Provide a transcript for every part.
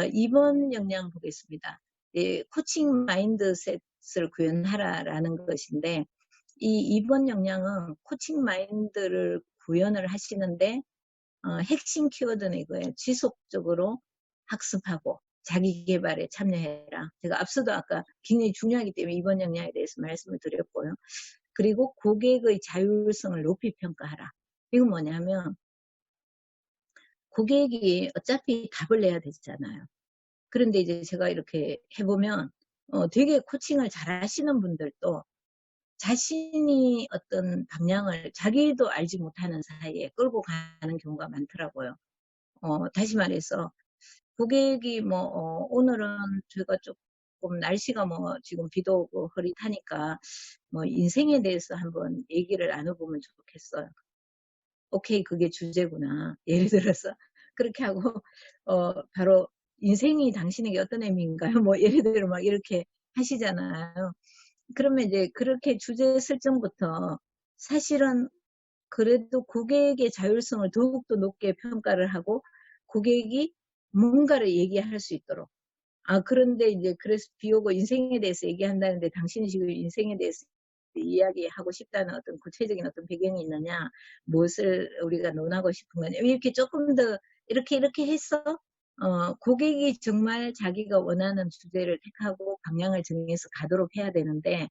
2번 역량 보겠습니다. 예, 코칭 마인드셋을 구현하라라는 것인데, 이 2번 역량은 코칭 마인드를 구현을 하시는데, 핵심 키워드는 이거예요. 지속적으로 학습하고 자기 개발에 참여해라. 제가 앞서도 아까 굉장히 중요하기 때문에 2번 역량에 대해서 말씀을 드렸고요. 그리고 고객의 자율성을 높이 평가하라. 이건 뭐냐면, 고객이 어차피 답을 내야 되잖아요. 그런데 이제 제가 이렇게 해보면 되게 코칭을 잘 하시는 분들도 자신이 어떤 방향을 자기도 알지 못하는 사이에 끌고 가는 경우가 많더라고요. 다시 말해서 고객이 뭐 오늘은 제가 조금 날씨가 뭐 지금 비도 오고 흐릿하니까 뭐 인생에 대해서 한번 얘기를 나눠보면 좋겠어요. 오케이, 그게 주제구나. 예를 들어서 그렇게 하고 바로 인생이 당신에게 어떤 의미인가요? 뭐 예를 들어 막 이렇게 하시잖아요. 그러면 이제 그렇게 주제 설정부터 사실은 그래도 고객의 자율성을 더욱더 높게 평가를 하고 고객이 뭔가를 얘기할 수 있도록. 그런데 이제 그래서 비오고 인생에 대해서 얘기한다는데 당신이 지금 인생에 대해서 이야기하고 싶다는 어떤 구체적인 어떤 배경이 있느냐, 무엇을 우리가 논하고 싶은 거냐, 이렇게 조금 더 이렇게 해서 고객이 정말 자기가 원하는 주제를 택하고 방향을 정해서 가도록 해야 되는데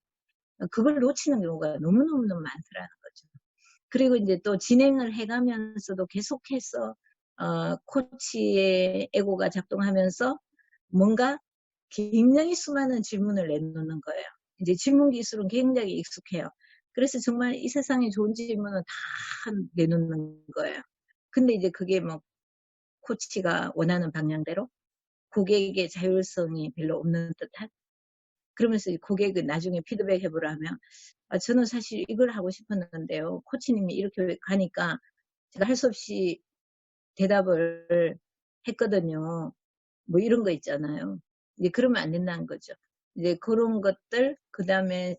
그걸 놓치는 경우가 너무너무 많더라는 거죠. 그리고 이제 또 진행을 해가면서도 계속해서 코치의 에고가 작동하면서 뭔가 굉장히 수많은 질문을 내놓는 거예요. 이제 질문 기술은 굉장히 익숙해요. 그래서 정말 이 세상에 좋은 질문은 다 내놓는 거예요. 근데 이제 그게 뭐 코치가 원하는 방향대로 고객의 자율성이 별로 없는 듯한, 그러면서 고객은 나중에 피드백 해보라면 저는 사실 이걸 하고 싶었는데요. 코치님이 이렇게 가니까 제가 할 수 없이 대답을 했거든요. 뭐 이런 거 있잖아요. 이제 그러면 안 된다는 거죠. 이제 그런 것들, 그 다음에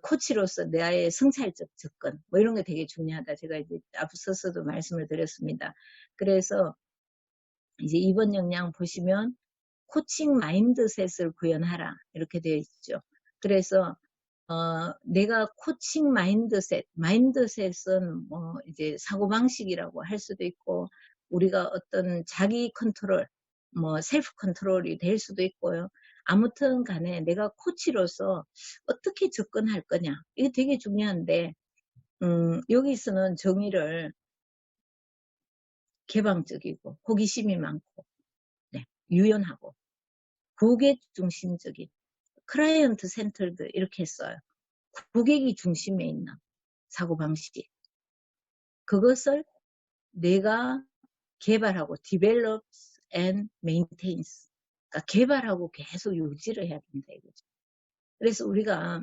코치로서 나의 성찰적 접근, 뭐 이런 게 되게 중요하다. 제가 이제 앞서서도 말씀을 드렸습니다. 그래서 이제 이번 역량 보시면 코칭 마인드셋을 구현하라 이렇게 되어 있죠. 그래서 내가 코칭 마인드셋은 뭐 이제 사고방식이라고 할 수도 있고, 우리가 어떤 자기 컨트롤, 뭐 셀프 컨트롤이 될 수도 있고요. 아무튼 간에 내가 코치로서 어떻게 접근할 거냐. 이게 되게 중요한데, 여기서는 정의를 개방적이고, 호기심이 많고, 네, 유연하고, 고객 중심적인, 클라이언트 센터드 이렇게 했어요. 고객이 중심에 있는 사고방식. 그것을 내가 개발하고 develops and maintains. 그러니까 개발하고 계속 유지를 해야 된다 이거죠. 그래서 우리가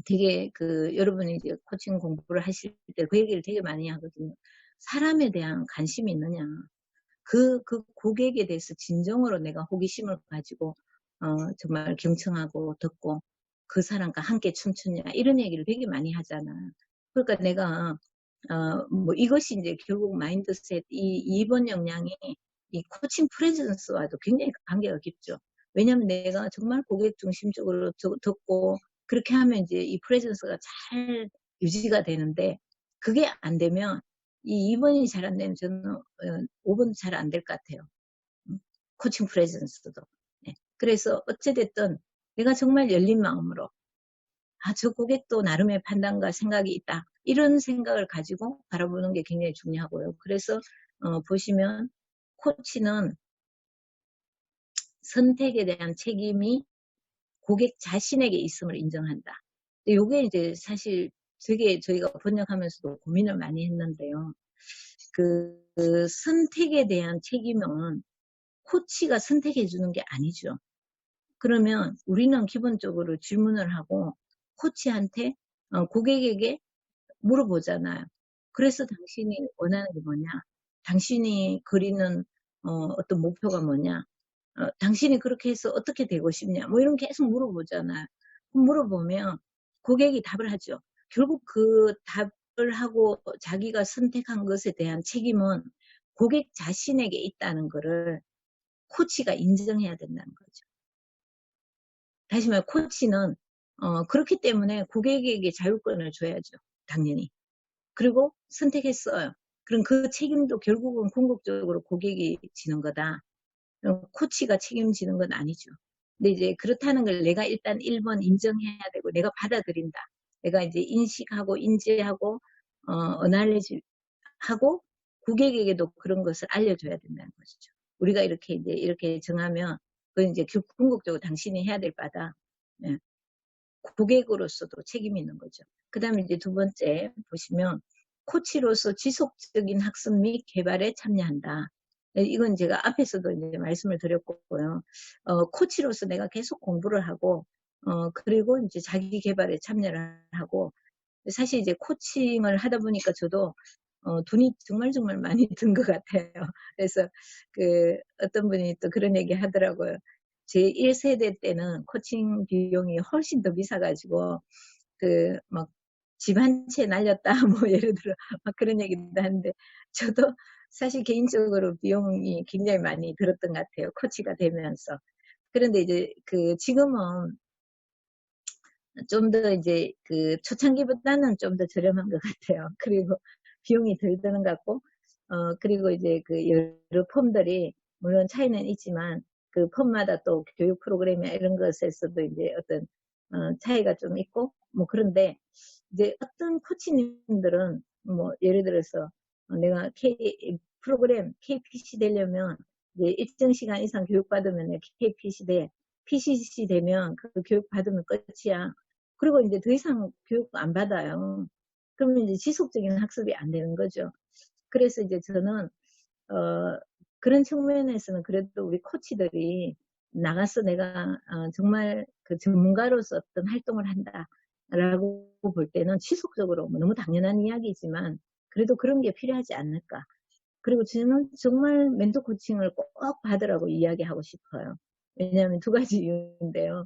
되게 여러분이 이제 코칭 공부를 하실 때 그 얘기를 되게 많이 하거든요. 사람에 대한 관심이 있느냐. 그 고객에 대해서 진정으로 내가 호기심을 가지고 정말 경청하고 듣고 그 사람과 함께 춤추냐 이런 얘기를 되게 많이 하잖아요. 그러니까 내가 뭐 이것이 이제 결국 마인드셋 이 2번 역량이 이 코칭 프레젠스와도 굉장히 관계가 깊죠. 왜냐하면 내가 정말 고객 중심적으로 듣고 그렇게 하면 이제 이 프레젠스가 잘 유지가 되는데 그게 안 되면 이 2번이 잘 안 되면 저는 5번도 잘 안 될 것 같아요. 코칭 프레젠스도. 네. 그래서 어찌됐든 내가 정말 열린 마음으로 저 고객도 나름의 판단과 생각이 있다. 이런 생각을 가지고 바라보는 게 굉장히 중요하고요. 그래서 보시면 코치는 선택에 대한 책임이 고객 자신에게 있음을 인정한다. 이게 이제 사실 되게 저희가 번역하면서도 고민을 많이 했는데요. 그 선택에 대한 책임은 코치가 선택해 주는 게 아니죠. 그러면 우리는 기본적으로 질문을 하고 코치한테 고객에게 물어보잖아요. 그래서 당신이 원하는 게 뭐냐? 당신이 그리는 어떤 목표가 뭐냐? 당신이 그렇게 해서 어떻게 되고 싶냐? 뭐 이런 계속 물어보잖아요. 물어보면 고객이 답을 하죠. 결국 그 답을 하고 자기가 선택한 것에 대한 책임은 고객 자신에게 있다는 거를 코치가 인정해야 된다는 거죠. 다시 말해 코치는 그렇기 때문에 고객에게 자율권을 줘야죠. 당연히. 그리고 선택했어요. 그럼 그 책임도 결국은 궁극적으로 고객이 지는 거다. 코치가 책임지는 건 아니죠. 근데 이제 그렇다는 걸 내가 일단 1번 인정해야 되고 내가 받아들인다. 내가 이제 인식하고 인지하고 어날리지 하고 고객에게도 그런 것을 알려줘야 된다는 것이죠. 우리가 이렇게 이제 이렇게 정하면 그건 이제 궁극적으로 당신이 해야 될 바다. 네. 고객으로서도 책임이 있는 거죠. 그 다음에 이제 두 번째 보시면 코치로서 지속적인 학습 및 개발에 참여한다. 네, 이건 제가 앞에서도 이제 말씀을 드렸고요. 코치로서 내가 계속 공부를 하고, 그리고 이제 자기 개발에 참여를 하고, 사실 이제 코칭을 하다 보니까 저도 돈이 정말 정말 많이 든 것 같아요. 그래서 그 어떤 분이 또 그런 얘기 하더라고요. 제 1세대 때는 코칭 비용이 훨씬 더 비싸가지고 그 막 집 한 채 날렸다 뭐 예를 들어 막 그런 얘기도 하는데 저도 사실 개인적으로 비용이 굉장히 많이 들었던 것 같아요. 코치가 되면서. 그런데 이제 그 지금은 좀 더 이제 그 초창기보다는 좀 더 저렴한 것 같아요. 그리고 비용이 덜 드는 것 같고, 그리고 이제 그 여러 펌들이 물론 차이는 있지만 그 펌마다 또 교육 프로그램이나 이런 것에서도 이제 어떤 차이가 좀 있고 뭐 그런데 이제 어떤 코치님들은 뭐 예를 들어서 내가 프로그램 KPC 되려면 이제 일정 시간 이상 교육받으면 KPC 돼. PCC 되면 그 교육 받으면 끝이야. 그리고 이제 더 이상 교육 안 받아요. 그러면 이제 지속적인 학습이 안 되는 거죠. 그래서 이제 저는 그런 측면에서는 그래도 우리 코치들이 나가서 내가 정말 그 전문가로서 어떤 활동을 한다라고 볼 때는 지속적으로 뭐 너무 당연한 이야기지만 그래도 그런 게 필요하지 않을까. 그리고 저는 정말 멘토 코칭을 꼭 받으라고 이야기하고 싶어요. 왜냐하면 두 가지 이유인데요.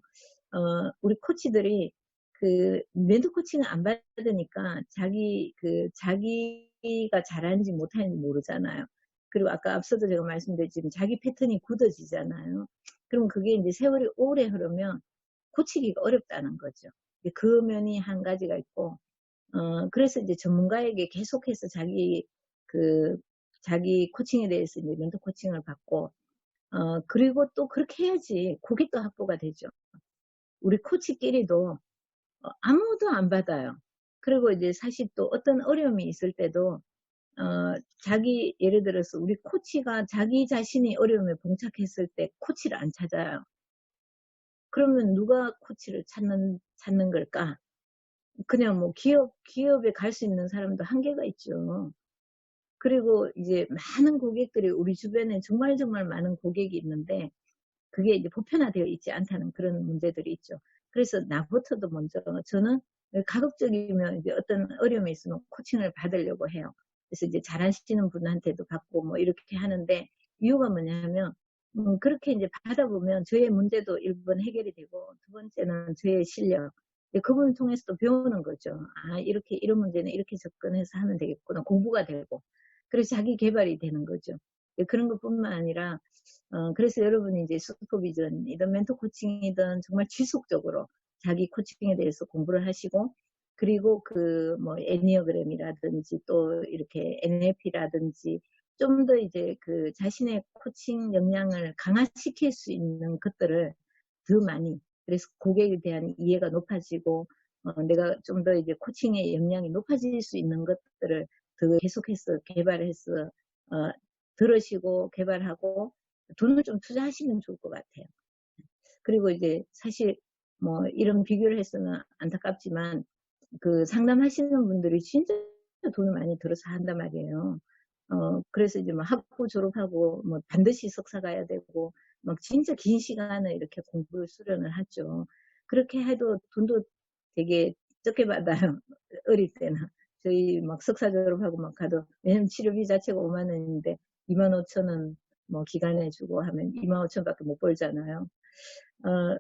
우리 코치들이 그 멘토 코칭을 안 받으니까 자기가 잘하는지 못하는지 모르잖아요. 그리고 아까 앞서도 제가 말씀드렸지만 자기 패턴이 굳어지잖아요. 그럼 그게 이제 세월이 오래 흐르면 고치기가 어렵다는 거죠. 그 면이 한 가지가 있고, 그래서 이제 전문가에게 계속해서 그, 자기 코칭에 대해서 이제 멘토 코칭을 받고, 그리고 또 그렇게 해야지 고객도 확보가 되죠. 우리 코치끼리도 아무도 안 받아요. 그리고 이제 사실 또 어떤 어려움이 있을 때도 예를 들어서 우리 코치가 자기 자신이 어려움에 봉착했을 때 코치를 안 찾아요. 그러면 누가 코치를 찾는 걸까? 그냥 뭐 기업에 갈 수 있는 사람도 한계가 있죠. 그리고 이제 많은 고객들이 우리 주변에 정말 정말 많은 고객이 있는데 그게 이제 보편화되어 있지 않다는 그런 문제들이 있죠. 그래서 나부터도 먼저 저는 가급적이면 이제 어떤 어려움이 있으면 코칭을 받으려고 해요. 그래서 이제 잘하시는 분한테도 받고 뭐 이렇게 하는데 이유가 뭐냐면 그렇게 이제 받아보면 저의 문제도 1번 해결이 되고 두 번째는 저의 실력 그분을 통해서 또 배우는 거죠. 아 이렇게 이런 문제는 이렇게 접근해서 하면 되겠구나 공부가 되고 그래서 자기 개발이 되는 거죠. 그런 것뿐만 아니라 그래서 여러분이 이제 슈퍼비전이든 멘토 코칭이든 정말 지속적으로 자기 코칭에 대해서 공부를 하시고, 그리고 그 뭐 애니어그램이라든지 또 이렇게 NLP라든지 좀 더 이제 그 자신의 코칭 역량을 강화시킬 수 있는 것들을 더 많이, 그래서 고객에 대한 이해가 높아지고, 내가 좀 더 이제 코칭의 역량이 높아질 수 있는 것들을 더 계속해서 개발해서, 들으시고 개발하고 돈을 좀 투자하시면 좋을 것 같아요. 그리고 이제 사실 뭐 이런 비교를 했으면 안타깝지만 그 상담하시는 분들이 진짜 돈을 많이 들어서 한단 말이에요. 그래서 이제 뭐 학부 졸업하고 뭐 반드시 석사 가야 되고 막 진짜 긴 시간을 이렇게 공부를 수련을 하죠. 그렇게 해도 돈도 되게 적게 받아요. 어릴 때는. 저희 막 석사 졸업하고 막 가도, 왜냐면 치료비 자체가 5만 원인데 2만 5천 원 뭐 기간에 주고 하면 2만 5천 밖에 못 벌잖아요. 어,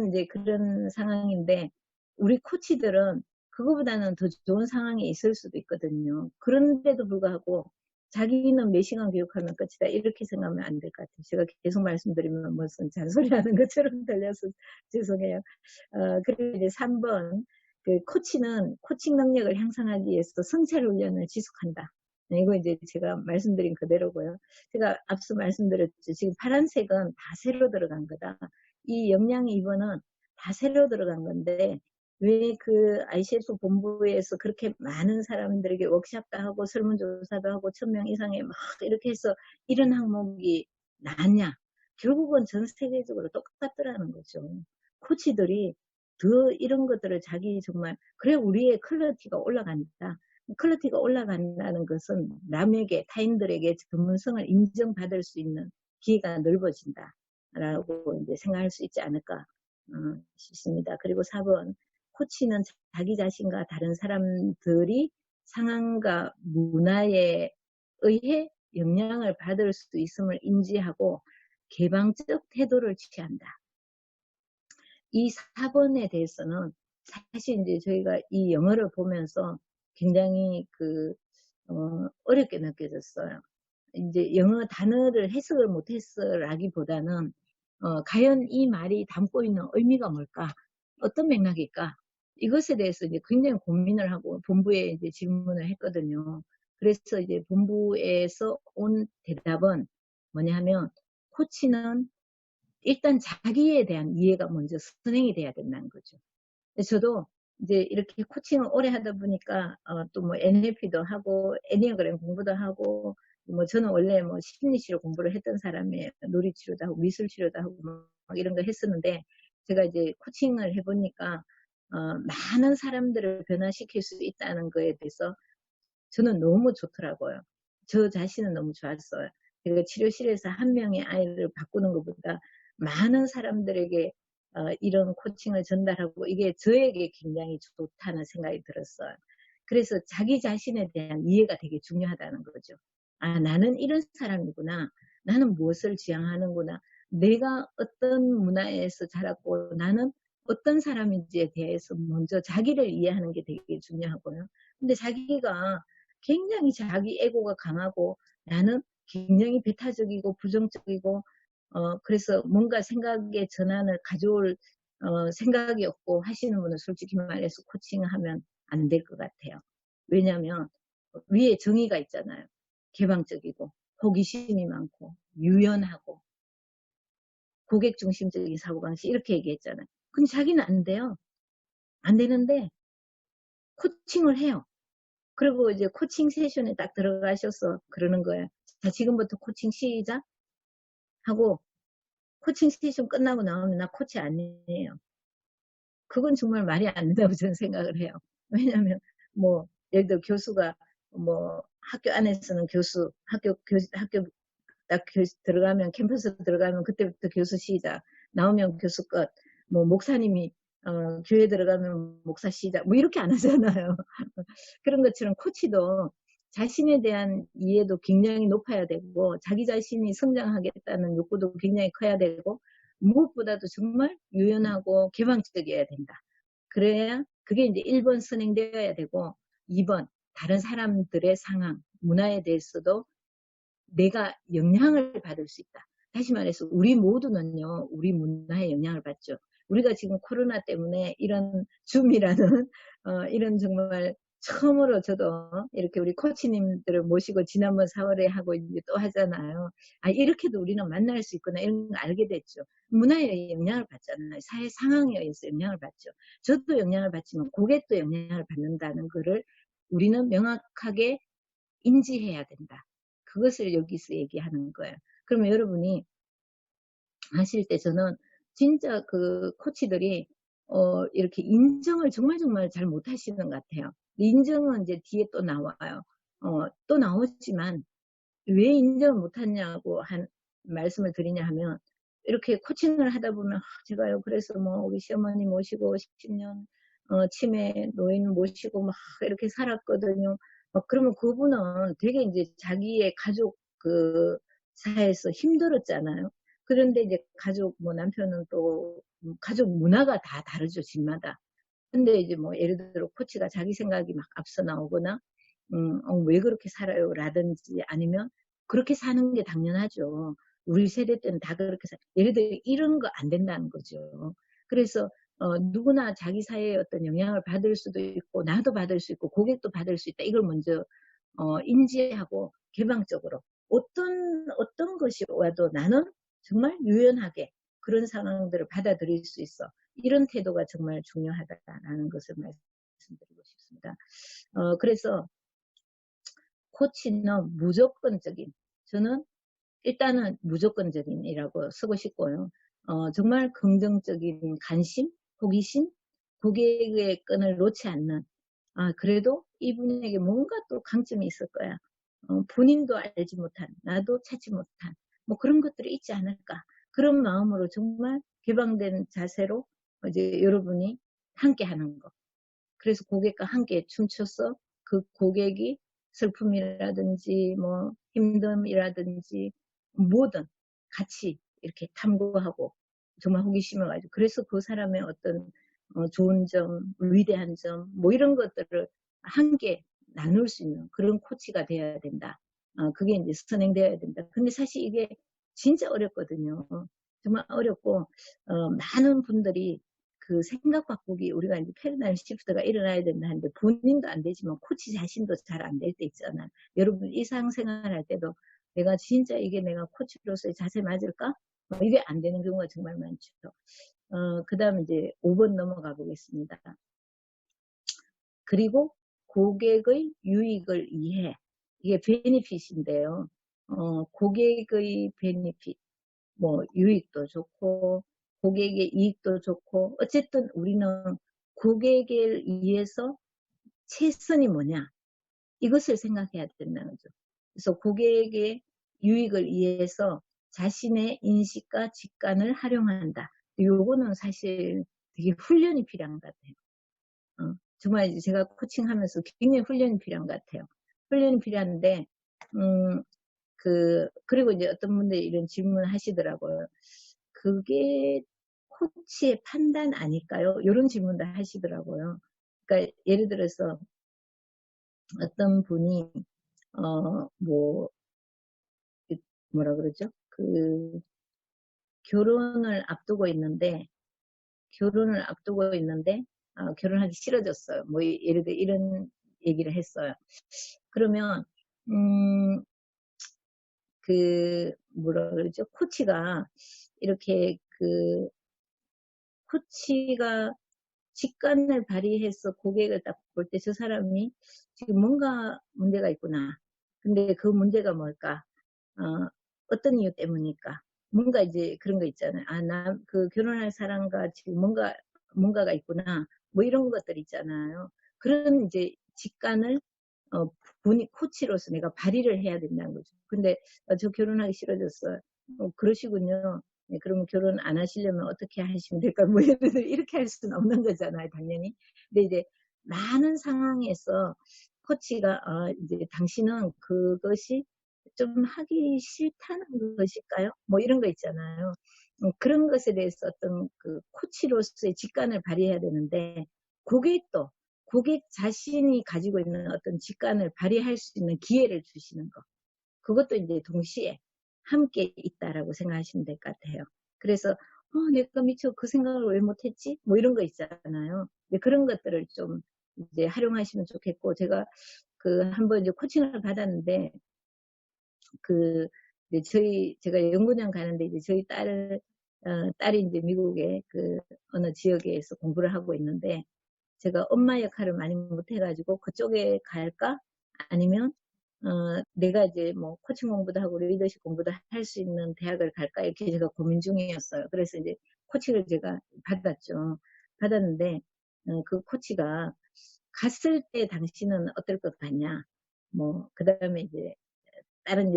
이제 그런 상황인데, 우리 코치들은 그거보다는 더 좋은 상황이 있을 수도 있거든요. 그런데도 불구하고 자기는 몇 시간 교육하면 끝이다. 이렇게 생각하면 안 될 것 같아요. 제가 계속 말씀드리면 무슨 잔소리하는 것처럼 들려서 죄송해요. 그리고 이제 3번, 그 코치는 코칭 능력을 향상하기 위해서 성찰 훈련을 지속한다. 이거 이제 제가 말씀드린 그대로고요. 제가 앞서 말씀드렸죠. 지금 파란색은 다 새로 들어간 거다. 이 역량 2번은 다 새로 들어간 건데, 왜 그 ICF 본부에서 그렇게 많은 사람들에게 워크숍도 하고 설문조사도 하고 1000명 이상의 막 이렇게 해서 이런 항목이 나왔냐? 결국은 전 세계적으로 똑같더라는 거죠. 코치들이 더 이런 것들을 자기 정말, 그래 우리의 퀄리티가 올라간다. 퀄리티가 올라간다는 것은 남에게, 타인들에게 전문성을 인정받을 수 있는 기회가 넓어진다. 라고 이제 생각할 수 있지 않을까 싶습니다. 그리고 4번, 코치는 자기 자신과 다른 사람들이 상황과 문화에 의해 영향을 받을 수 있음을 인지하고 개방적 태도를 취한다. 이 4번에 대해서는 사실 이제 저희가 이 영어를 보면서 굉장히 어렵게 느껴졌어요. 이제 영어 단어를 해석을 못했어라기보다는 과연 이 말이 담고 있는 의미가 뭘까? 어떤 맥락일까? 이것에 대해서 이제 굉장히 고민을 하고 본부에 이제 질문을 했거든요. 그래서 이제 본부에서 온 대답은 뭐냐 하면, 코치는 일단 자기에 대한 이해가 먼저 선행이 돼야 된다는 거죠. 저도 이제 이렇게 코칭을 오래 하다 보니까 또 뭐 NLP도 하고 애니어그램 공부도 하고, 뭐 저는 원래 뭐 심리치료 공부를 했던 사람이에요. 놀이치료도 하고 미술치료도 하고 막 이런 거 했었는데, 제가 이제 코칭을 해보니까 많은 사람들을 변화시킬 수 있다는 거에 대해서 저는 너무 좋더라고요. 저 자신은 너무 좋았어요. 제가 치료실에서 한 명의 아이를 바꾸는 것보다 많은 사람들에게 이런 코칭을 전달하고 이게 저에게 굉장히 좋다는 생각이 들었어요. 그래서 자기 자신에 대한 이해가 되게 중요하다는 거죠. 아, 나는 이런 사람이구나. 나는 무엇을 지향하는구나. 내가 어떤 문화에서 자랐고 나는 어떤 사람인지에 대해서 먼저 자기를 이해하는 게 되게 중요하고요. 근데 자기가 굉장히 자기 에고가 강하고 나는 굉장히 배타적이고 부정적이고 그래서 뭔가 생각의 전환을 가져올 생각이 없고 하시는 분은 솔직히 말해서 코칭하면 안 될 것 같아요. 왜냐하면 위에 정의가 있잖아요. 개방적이고 호기심이 많고 유연하고 고객 중심적인 사고방식 이렇게 얘기했잖아요. 근데 자기는 안 돼요. 안 되는데 코칭을 해요. 그리고 이제 코칭 세션에 딱 들어가셔서 그러는 거예요. 자, 지금부터 코칭 시작 하고 코칭 세션 끝나고 나오면 나 코치 아니에요. 그건 정말 말이 안 된다고 저는 생각을 해요. 왜냐하면 뭐 예를 들어 교수가 뭐 학교 안에서는 교수, 학교 딱 들어가면 캠퍼스 들어가면 그때부터 교수 시작, 나오면 교수 끝, 뭐 목사님이 교회 들어가면 목사 시작, 뭐 이렇게 안 하잖아요. 그런 것처럼 코치도 자신에 대한 이해도 굉장히 높아야 되고 자기 자신이 성장하겠다는 욕구도 굉장히 커야 되고 무엇보다도 정말 유연하고 개방적이어야 된다. 그래야 그게 이제 1번 선행되어야 되고 2번 다른 사람들의 상황, 문화에 대해서도 내가 영향을 받을 수 있다. 다시 말해서 우리 모두는요, 우리 문화에 영향을 받죠. 우리가 지금 코로나 때문에 이런 줌이라는 이런 정말 처음으로 저도 이렇게 우리 코치님들을 모시고 지난번 4월에 하고 이제 또 하잖아요. 아, 이렇게도 우리는 만날 수 있구나 이런 걸 알게 됐죠. 문화에 영향을 받잖아요. 사회 상황에 의해서 영향을 받죠. 저도 영향을 받지만 고객도 영향을 받는다는 거를 우리는 명확하게 인지해야 된다. 그것을 여기서 얘기하는 거예요. 그러면 여러분이 하실 때 저는 진짜 그 코치들이 이렇게 인정을 정말 잘 못하시는 것 같아요. 인정은 이제 뒤에 또 나와요. 또 나오지만 왜 인정을 못하냐고 말씀을 드리냐 하면, 이렇게 코칭을 하다 보면 제가요 그래서 뭐 우리 시어머니 모시고 10년 치매 노인 모시고 막 이렇게 살았거든요. 그러면 그분은 되게 이제 자기의 가족 사회에서 힘들었잖아요. 그런데 이제 가족 뭐 남편은 또 가족 문화가 다 다르죠, 집마다. 근데 이제 뭐 예를 들어 코치가 자기 생각이 막 앞서 나오거나 왜 그렇게 살아요? 라든지 아니면 그렇게 사는 게 당연하죠. 우리 세대 때는 다 그렇게 예를 들어 이런 거 안 된다는 거죠. 그래서 누구나 자기 사회에 어떤 영향을 받을 수도 있고 나도 받을 수 있고 고객도 받을 수 있다. 이걸 먼저 인지하고 개방적으로 어떤 것이 와도 나는 정말 유연하게 그런 상황들을 받아들일 수 있어. 이런 태도가 정말 중요하다라는 것을 말씀드리고 싶습니다. 그래서 코치는 무조건적인, 저는 일단은 무조건적인이라고 쓰고 싶고요. 정말 긍정적인 관심, 호기심, 고객의 끈을 놓지 않는, 그래도 이분에게 뭔가 또 강점이 있을 거야. 본인도 알지 못한, 나도 찾지 못한, 뭐 그런 것들이 있지 않을까. 그런 마음으로 정말 개방된 자세로 이제 여러분이 함께 하는 거. 그래서 고객과 함께 춤춰서 그 고객이 슬픔이라든지 뭐 힘듦이라든지 뭐든 같이 이렇게 탐구하고 정말 호기심을 가지고 그래서 그 사람의 어떤 좋은 점, 위대한 점, 뭐 이런 것들을 함께 나눌 수 있는 그런 코치가 되어야 된다. 그게 이제 선행되어야 된다. 근데 사실 이게 진짜 어렵거든요. 정말 어렵고 많은 분들이 그 생각 바꾸기 우리가 이제 패러다임 시프트가 일어나야 된다 하는데 본인도 안 되지만 코치 자신도 잘 안 될 때 있잖아. 여러분 일상생활 할 때도 내가 진짜 이게 내가 코치로서의 자세 맞을까? 이게 안 되는 경우가 정말 많죠. 그 다음에 이제 5번 넘어가 보겠습니다. 그리고 고객의 유익을 이해. 이게 베니핏인데요. 고객의 베니핏, 뭐 유익도 좋고 고객의 이익도 좋고 어쨌든 우리는 고객을 위해서 최선이 뭐냐 이것을 생각해야 된다는 거죠. 그래서 고객의 유익을 위해서 자신의 인식과 직관을 활용한다. 요거는 사실 되게 훈련이 필요한 것 같아요. 정말 제가 코칭하면서 굉장히 훈련이 필요한 것 같아요. 훈련이 필요한데 그리고 이제 어떤 분들이 이런 질문을 하시더라고요. 그게 코치의 판단 아닐까요? 이런 질문도 하시더라고요. 그러니까 예를 들어서 어떤 분이 뭐 뭐라 그러죠? 결혼을 앞두고 있는데 결혼하기 싫어졌어요. 뭐 예를 들어 이런 얘기를 했어요. 그러면 음, 뭐라 그러죠? 이렇게 코치가 직관을 발휘해서 고객을 딱 볼 때 저 사람이 지금 뭔가 문제가 있구나. 근데 그 문제가 뭘까? 어떤 이유 때문일까? 뭔가 이제 그런 거 있잖아요. 결혼할 사람과 지금 뭔가가 있구나. 뭐 이런 것들 있잖아요. 그런 이제 직관을, 코치로서 내가 발휘를 해야 된다는 거죠. 근데, 저 결혼하기 싫어졌어요. 그러시군요. 네, 그러면 결혼 안 하시려면 어떻게 하시면 될까? 뭐 예를 들어 이렇게 할 수는 없는 거잖아요, 당연히. 근데 이제 많은 상황에서 코치가 이제 당신은 그것이 좀 하기 싫다는 것일까요? 뭐 이런 거 있잖아요. 그런 것에 대해서 어떤 코치로서의 직관을 발휘해야 되는데 고객 자신이 가지고 있는 어떤 직관을 발휘할 수 있는 기회를 주시는 거. 그것도 이제 동시에 함께 있다라고 생각하시면 될 것 같아요. 그래서 내가 미처 그 생각을 왜 못했지? 뭐 이런 거 있잖아요. 그런 것들을 좀 이제 활용하시면 좋겠고 제가 한번 이제 코칭을 받았는데 이제 제가 연구년 가는데 이제 저희 딸이 이제 미국의 어느 지역에서 공부를 하고 있는데 제가 엄마 역할을 많이 못해가지고 그쪽에 갈까? 아니면 내가 이제 뭐 코칭 공부도 하고 리더십 공부도 할 수 있는 대학을 갈까? 이렇게 제가 고민 중이었어요. 그래서 이제 코칭을 제가 받았죠. 받았는데 그 코치가 갔을 때 당신은 어떨 것 같냐? 뭐 그다음에 이제 다른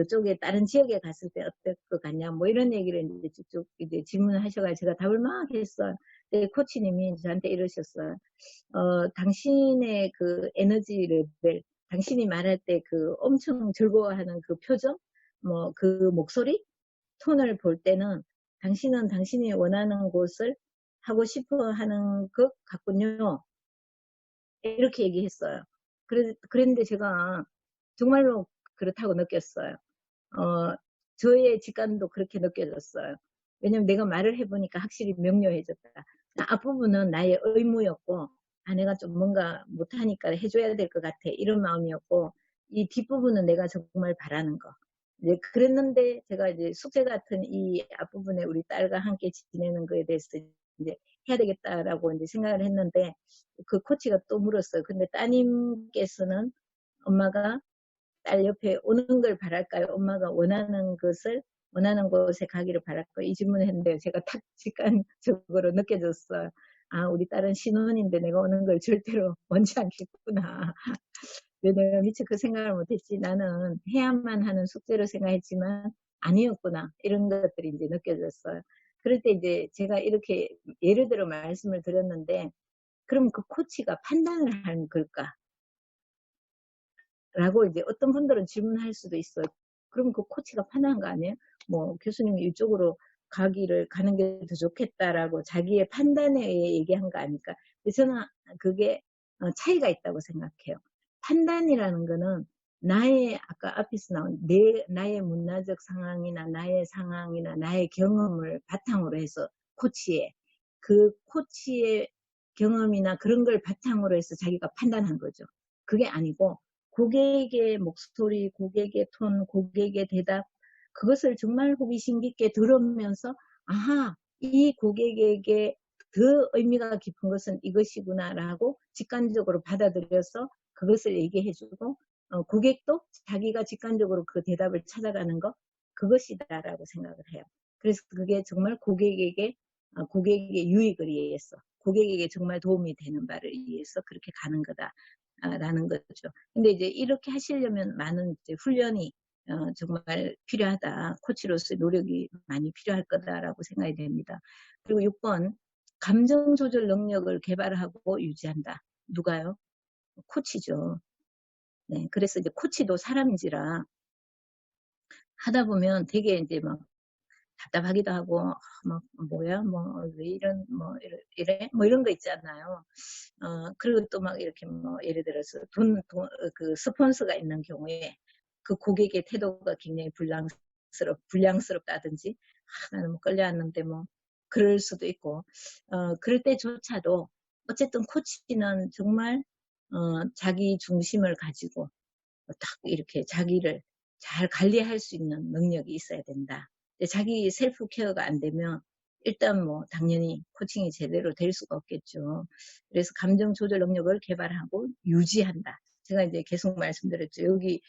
지역에 갔을 때 어떨 것 같냐? 뭐 이런 얘기를 이제 쭉쭉 이제 질문을 하셔가지고 제가 답을 막 했어요. 근데 코치님이 저한테 이러셨어요. 당신의 그 에너지 레벨, 당신이 말할 때 엄청 즐거워하는 그 표정, 뭐 그 목소리, 톤을 볼 때는 당신은 당신이 원하는 곳을 하고 싶어 하는 것 같군요. 이렇게 얘기했어요. 그랬는데 제가 정말로 그렇다고 느꼈어요. 저의 직감도 그렇게 느껴졌어요. 왜냐면 내가 말을 해보니까 확실히 명료해졌다. 앞부분은 나의 의무였고, 내가 좀 뭔가 못하니까 해줘야 될 것 같아. 이런 마음이었고, 이 뒷부분은 내가 정말 바라는 거. 이제 그랬는데 제가 이제 숙제 같은 이 앞부분에 우리 딸과 함께 지내는 거에 대해서 이제 해야 되겠다라고 이제 생각을 했는데, 그 코치가 또 물었어요. 근데 따님께서는 엄마가 딸 옆에 오는 걸 바랄까요? 엄마가 원하는 곳에 가기를 바랄까요? 이 질문을 했는데 제가 탁 직관적으로 느껴졌어요. 우리 딸은 신혼인데 내가 오는 걸 절대로 원치 않겠구나. 왜 내가 미처 그 생각을 못했지. 나는 해야만 하는 숙제로 생각했지만 아니었구나. 이런 것들이 이제 느껴졌어요. 그럴 때 이제 제가 이렇게 예를 들어 말씀을 드렸는데, 그럼 그 코치가 판단을 하는 걸까? 라고 이제 어떤 분들은 질문할 수도 있어요. 그럼 그 코치가 판단한 거 아니에요? 뭐 교수님이 이쪽으로 가는 게 더 좋겠다라고 자기의 판단에 의해 얘기한 거 아닐까? 저는 그게 차이가 있다고 생각해요. 판단이라는 거는 아까 앞에서 나온 나의 문화적 상황이나 나의 상황이나 나의 경험을 바탕으로 해서 그 코치의 경험이나 그런 걸 바탕으로 해서 자기가 판단한 거죠. 그게 아니고 고객의 목소리, 고객의 톤, 고객의 대답, 그것을 정말 호기심 깊게 들으면서 이 고객에게 더 의미가 깊은 것은 이것이구나라고 직관적으로 받아들여서 그것을 얘기해주고, 고객도 자기가 직관적으로 그 대답을 찾아가는 것, 그것이다라고 생각을 해요. 그래서 그게 정말 고객에게 유익을 위해서, 고객에게 정말 도움이 되는 바를 위해서 그렇게 가는 거다라는 거죠. 근데 이제 이렇게 하시려면 많은 이제 훈련이 정말 필요하다. 코치로서의 노력이 많이 필요할 거다라고 생각이 됩니다. 그리고 6번, 감정 조절 능력을 개발하고 유지한다. 누가요? 코치죠. 네, 그래서 이제 코치도 사람인지라 하다 보면 되게 이제 막 답답하기도 하고, 뭐야, 왜 뭐 이런 거 있잖아요. 그리고 또 막 이렇게 뭐 예를 들어서 그 스폰서가 있는 경우에 그 고객의 태도가 굉장히 불량스럽다든지, 나는 뭐 끌려왔는데 뭐 그럴 수도 있고, 그럴 때조차도 어쨌든 코치는 정말 자기 중심을 가지고 딱 이렇게 자기를 잘 관리할 수 있는 능력이 있어야 된다. 자기 셀프 케어가 안 되면 일단 뭐 당연히 코칭이 제대로 될 수가 없겠죠. 그래서 감정 조절 능력을 개발하고 유지한다. 제가 이제 계속 말씀드렸죠. 여기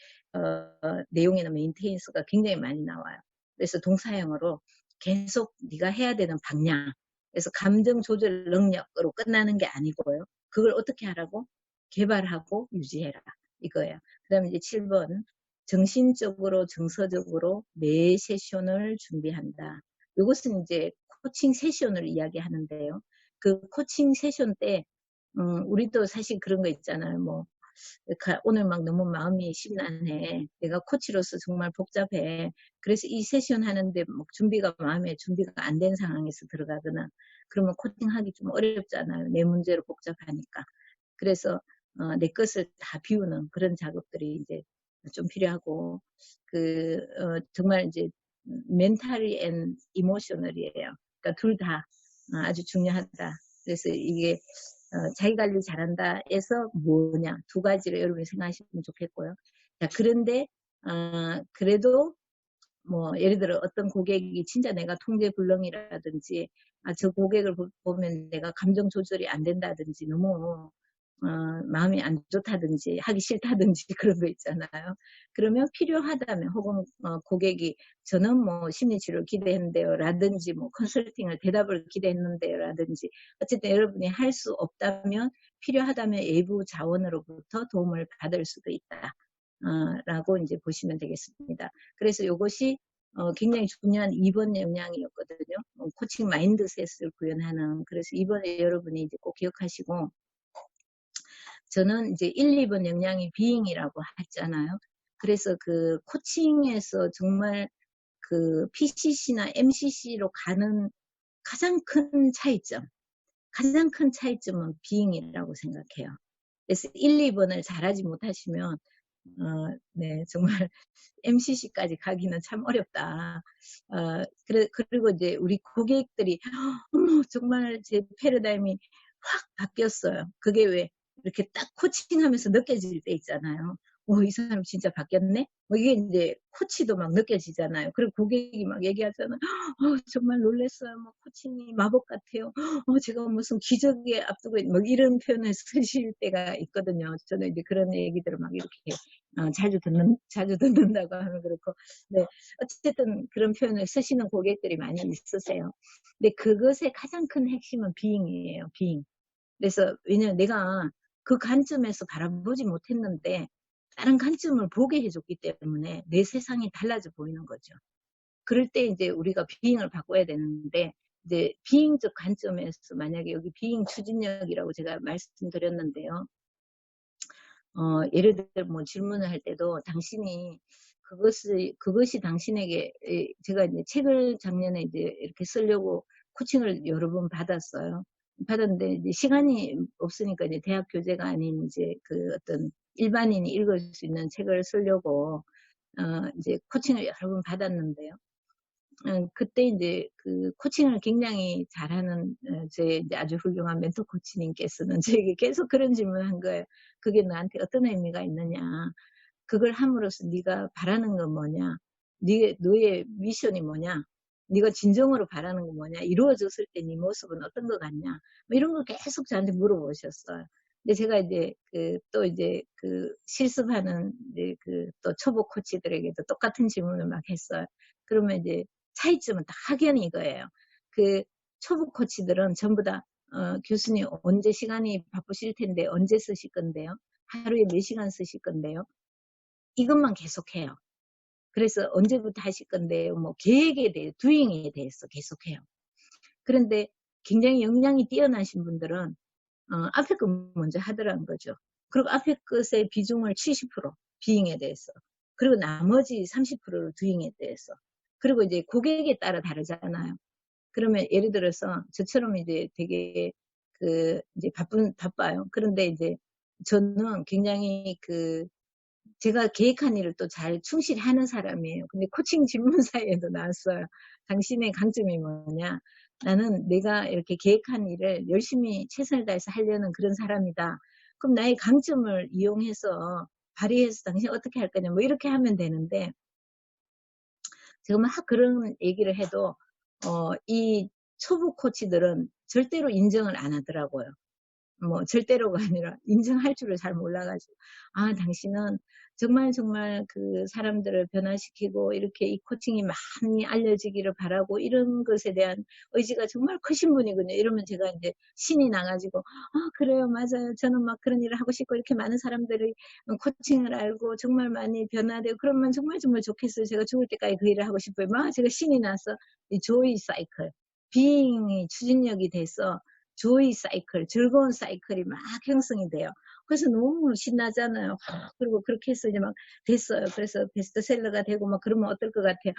내용에는 메인테인스가 굉장히 많이 나와요. 그래서 동사형으로 계속 네가 해야 되는 방향. 그래서 감정 조절 능력으로 끝나는 게 아니고요. 그걸 어떻게 하라고? 개발하고 유지해라. 이거예요. 그 다음에 이제 7번, 정신적으로, 정서적으로 매 세션을 준비한다. 이것은 이제 코칭 세션을 이야기하는데요. 그 코칭 세션 때, 우리도 사실 그런 거 있잖아요. 뭐, 오늘 막 너무 마음이 심란해. 내가 코치로서 정말 복잡해. 그래서 이 세션 하는데 마음에 준비가 안 된 상황에서 들어가거나, 그러면 코칭하기 좀 어렵잖아요. 내 문제로 복잡하니까. 그래서 내 것을 다 비우는 그런 작업들이 이제 좀 필요하고, 정말 이제 멘탈이 앤 이모셔널이에요. 그러니까 둘 다 아주 중요하다. 그래서 이게 자기 관리 잘한다 해서 뭐냐, 두 가지를 여러분이 생각하시면 좋겠고요. 자, 그런데 그래도 뭐 예를 들어 어떤 고객이 진짜 내가 통제불능이라든지, 저 고객을 보면 내가 감정 조절이 안 된다든지, 너무 마음이 안 좋다든지 하기 싫다든지 그런 거 있잖아요. 그러면 필요하다면, 혹은 고객이 저는 뭐 심리치료를 기대했는데요 라든지, 뭐 컨설팅을 대답을 기대했는데요 라든지, 어쨌든 여러분이 할 수 없다면 필요하다면 외부 자원으로부터 도움을 받을 수도 있다 라고 이제 보시면 되겠습니다. 그래서 이것이 굉장히 중요한 2번 영향이었거든요. 코칭 마인드셋을 구현하는. 그래서 이번에 여러분이 이제 꼭 기억하시고, 저는 이제 1, 2번 역량이 비잉이라고 했잖아요. 그래서 그 코칭에서 정말 그 PCC나 MCC로 가는 가장 큰 차이점은 비잉이라고 생각해요. 그래서 1, 2번을 잘하지 못하시면, 네, 정말 MCC까지 가기는 참 어렵다. 그리고 이제 우리 고객들이, 어머, 정말 제 패러다임이 확 바뀌었어요. 그게 왜 이렇게 딱 코칭하면서 느껴질 때 있잖아요. 이 사람 진짜 바뀌었네? 뭐 이게 이제 코치도 막 느껴지잖아요. 그리고 고객이 막 얘기하잖아요. 정말 놀랐어요. 뭐 코칭이 마법 같아요. 제가 무슨 기적에 앞두고 뭐 이런 표현을 쓰실 때가 있거든요. 저는 이제 그런 얘기들을 막 이렇게 자주 듣는다고 하면 그렇고, 네. 어쨌든 그런 표현을 쓰시는 고객들이 많이 있으세요. 근데 그것의 가장 큰 핵심은 비잉이에요, 비잉. 그래서, 왜냐면 내가 그 관점에서 바라보지 못했는데, 다른 관점을 보게 해줬기 때문에 내 세상이 달라져 보이는 거죠. 그럴 때 이제 우리가 비잉을 바꿔야 되는데, 이제 비잉적 관점에서 만약에 여기 비잉 추진력이라고 제가 말씀드렸는데요. 예를 들어 뭐 질문을 할 때도 당신이 그것이 당신에게, 제가 이제 책을 작년에 이제 이렇게 쓰려고 코칭을 여러 번 받았어요. 받았는데 이제 시간이 없으니까 이제 대학 교재가 아닌 이제 그 어떤 일반인이 읽을 수 있는 책을 쓰려고 이제 코칭을 여러 번 받았는데요. 그때 이제 그 코칭을 굉장히 잘하는 제 이제 아주 훌륭한 멘토 코치님께서는 저에게 계속 그런 질문을 한 거예요. 그게 너한테 어떤 의미가 있느냐? 그걸 함으로써 네가 바라는 건 뭐냐? 너의 미션이 뭐냐? 네가 진정으로 바라는 건 뭐냐? 이루어졌을 때 네 모습은 어떤 것 같냐? 뭐 이런 걸 계속 저한테 물어보셨어요. 근데 제가 이제 또 이제 실습하는 이제 또 초보 코치들에게도 똑같은 질문을 막 했어요. 그러면 이제 차이점은 딱 확연히 이거예요. 초보 코치들은 전부 다 교수님 언제 시간이 바쁘실 텐데 언제 쓰실 건데요? 하루에 몇 시간 쓰실 건데요? 이것만 계속해요. 그래서 언제부터 하실 건데요? 뭐 계획에 대해, 두잉에 대해서 계속해요. 그런데 굉장히 역량이 뛰어나신 분들은 앞에 것 먼저 하더라는 거죠. 그리고 앞에 것의 비중을 70% 비잉에 대해서, 그리고 나머지 30%를 두잉에 대해서. 그리고 이제 고객에 따라 다르잖아요. 그러면 예를 들어서 저처럼 이제 되게 이제 바빠요. 그런데 이제 저는 굉장히 제가 계획한 일을 또 잘 충실히 하는 사람이에요. 근데 코칭 질문사에도 나왔어요. 당신의 강점이 뭐냐? 나는 내가 이렇게 계획한 일을 열심히 최선을 다해서 하려는 그런 사람이다. 그럼 나의 강점을 이용해서 발휘해서 당신 어떻게 할 거냐? 뭐 이렇게 하면 되는데, 제가 막 그런 얘기를 해도 이 초보 코치들은 절대로 인정을 안 하더라고요. 뭐 절대로가 아니라 인정할 줄을 잘 몰라가지고, 당신은 정말 정말 사람들을 변화시키고 이렇게 이 코칭이 많이 알려지기를 바라고 이런 것에 대한 의지가 정말 크신 분이군요. 이러면 제가 이제 신이 나가지고, 그래요, 맞아요, 저는 막 그런 일을 하고 싶고 이렇게 많은 사람들이 코칭을 알고 정말 많이 변화되고 그러면 정말 정말 좋겠어요. 제가 죽을 때까지 그 일을 하고 싶어요. 막 제가 신이 나서 이 조이 사이클, 비잉이 추진력이 돼서 조이 사이클, 즐거운 사이클이 막 형성이 돼요. 그래서 너무 신나잖아요. 그리고 그렇게 해서 이제 막 됐어요. 그래서 베스트셀러가 되고 막 그러면 어떨 것 같아요?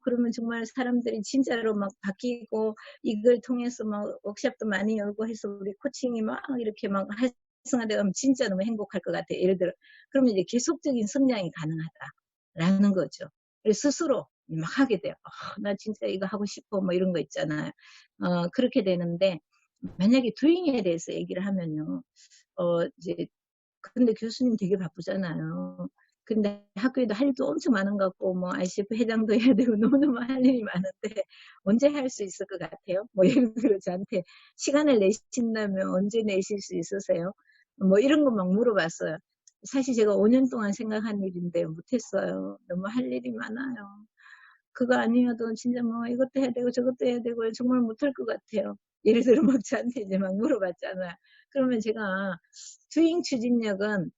그러면 정말 사람들이 진짜로 막 바뀌고 이걸 통해서 막 워크숍도 많이 열고 해서 우리 코칭이 막 이렇게 막 활성화되면 진짜 너무 행복할 것 같아요. 예를 들어, 그러면 이제 계속적인 성장이 가능하다라는 거죠. 스스로 막 하게 돼요. 나 진짜 이거 하고 싶어. 뭐 이런 거 있잖아요. 그렇게 되는데, 만약에 두잉에 대해서 얘기를 하면요. 이제, 근데 교수님 되게 바쁘잖아요. 근데 학교에도 할 일도 엄청 많은 것 같고, 뭐, ICF 회장도 해야 되고, 너무너무 할 일이 많은데, 언제 할 수 있을 것 같아요? 뭐, 예를 들어 저한테 시간을 내신다면 언제 내실 수 있으세요? 뭐, 이런 거 막 물어봤어요. 사실 제가 5년 동안 생각한 일인데 못했어요. 너무 할 일이 많아요. 그거 아니어도 진짜 뭐 이것도 해야 되고 저것도 해야 되고 정말 못할 것 같아요. 예를 들어 막 저한테 이제 막 물어봤잖아요. 그러면 제가 주행 추진력은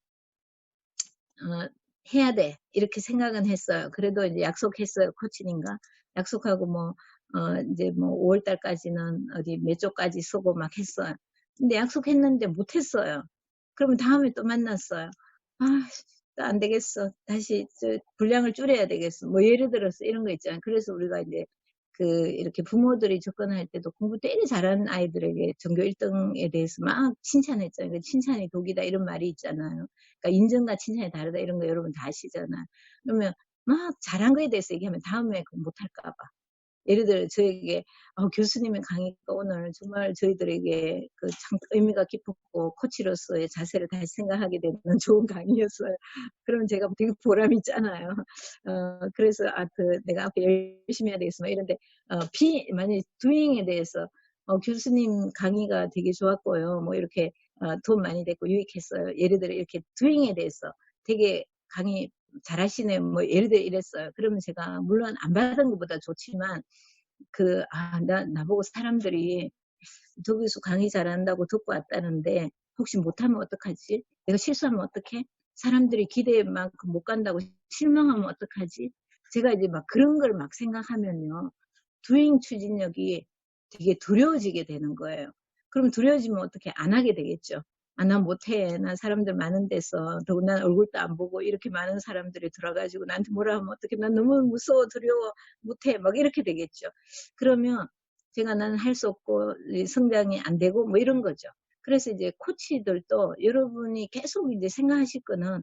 해야 돼 이렇게 생각은 했어요. 그래도 이제 약속했어요. 코치님과 약속하고 뭐 이제 뭐 5월 달까지는 어디 몇 조까지 쓰고 막 했어요. 근데 약속했는데 못했어요. 그러면 다음에 또 만났어요. 아, 안 되겠어. 다시 분량을 줄여야 되겠어. 뭐 예를 들어서 이런 거 있잖아요. 그래서 우리가 이제 이렇게 부모들이 접근할 때도 공부 되게 잘하는 아이들에게 전교 1등에 대해서 막 칭찬했잖아요. 그 칭찬이 독이다 이런 말이 있잖아요. 그러니까 인정과 칭찬이 다르다 이런 거 여러분 다 아시잖아요. 그러면 막 잘한 거에 대해서 얘기하면 다음에 그거 못할까 봐. 예를 들어 저에게 교수님의 강의가 오늘 정말 저희들에게 참 의미가 깊었고 코치로서의 자세를 다시 생각하게 되는 좋은 강의였어요. 그러면 제가 되게 보람이 있잖아요. 그래서 내가 앞으로 열심히 해야 되겠어. 이런데 만약에 doing에 대해서 교수님 강의가 되게 좋았고요. 뭐 이렇게 도움 많이 됐고 유익했어요. 예를 들어 이렇게 doing에 대해서 되게 강의 잘하시네요. 뭐 예를 들어 이랬어요. 그러면 제가 물론 안 받은 것보다 좋지만 나보고 사람들이 저 교수 강의 잘한다고 듣고 왔다는데 혹시 못하면 어떡하지? 내가 실수하면 어떡해? 사람들이 기대만큼 못 간다고 실망하면 어떡하지? 제가 이제 막 그런 걸 막 생각하면요. 두잉 추진력이 되게 두려워지게 되는 거예요. 그럼 두려워지면 어떻게 안 하게 되겠죠. 난 못해. 난 사람들 많은 데서 더구나 얼굴도 안 보고 이렇게 많은 사람들이 들어가지고 나한테 뭐라 하면 어떻게 난 너무 무서워 두려워 못해 막 이렇게 되겠죠. 그러면 제가 나는 할 수 없고 성장이 안 되고 뭐 이런 거죠. 그래서 이제 코치들도 여러분이 계속 이제 생각하실 거는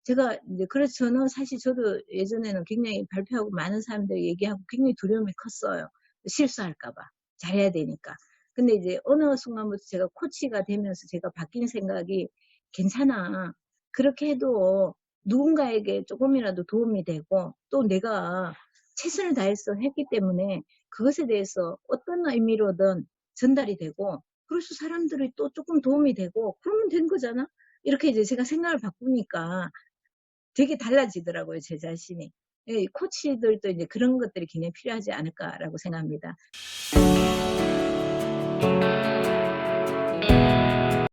제가 이제 그래서 저는 사실 저도 예전에는 굉장히 발표하고 많은 사람들이 얘기하고 굉장히 두려움이 컸어요. 실수할까 봐. 잘해야 되니까. 근데 이제 어느 순간부터 제가 코치가 되면서 제가 바뀐 생각이 괜찮아. 그렇게 해도 누군가에게 조금이라도 도움이 되고 또 내가 최선을 다해서 했기 때문에 그것에 대해서 어떤 의미로든 전달이 되고 그래서 사람들이 또 조금 도움이 되고 그러면 된 거잖아. 이렇게 이제 제가 생각을 바꾸니까 되게 달라지더라고요, 제 자신이. 예, 코치들도 이제 그런 것들이 굉장히 필요하지 않을까라고 생각합니다.